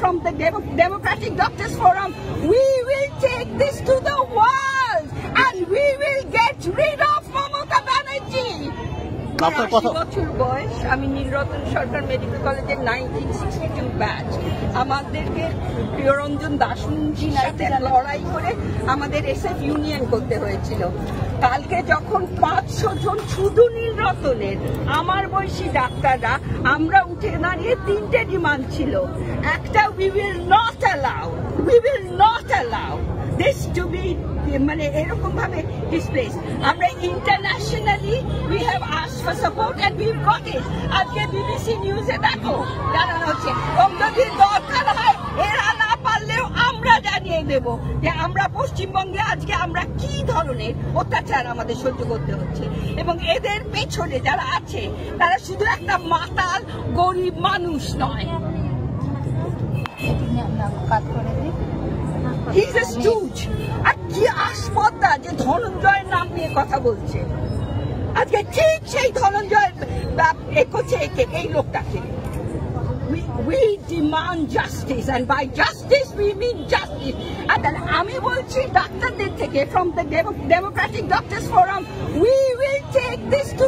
from the Democratic Doctors Forum, we will take this to the world and we will get rid of Mamata Banerjee. আমার 80 বছর বয়স, আমি নীলরতন সরকার medical কলেজের 1962 batch. আমাদেরকে প্রিয়রঞ্জন দাশমুন্সির সাথে লড়াই করে আমাদের এসএফ ইউনিয়ন করতে হয়েছিল। কালকে যখন 500 জন শুধু নীলরতনের আমার বয়সী ডাক্তাররা আমরা উঠে দাঁড়িয়ে 3টে ডিমান্ড ছিল। একটা, we will not allow this to be মানে এরকম ভাবে ডিসপ্লেস। আমরা internationally we have asked for support and we've got it। আজকে বিবিসি নিউজে দেখো জানানো হচ্ছে যদি দরকার হয় এরা না পারলেও আমরা জানিয়ে দেব যে আমরা পশ্চিমবঙ্গে আজকে আমরা কি ধরনের অত্যাচার আমাদের সহ্য করতে হচ্ছে, এবং এদের পেছনে যারা আছে তারা শুধু একটা মাতাল গরিব মানুষ নয়। He's a stooge। আর কি আসপদ্দা যে ধনঞ্জয়ের নাম নিয়ে কথা বলছে, আজকে ঠিক সেই ধনঞ্জয় করছে এই লোকটাকে। We demand justice, and by justice we mean justice। আর আমি বলছি ডাক্তারদের থেকে, from the Democratic Doctors Forum, we will take this to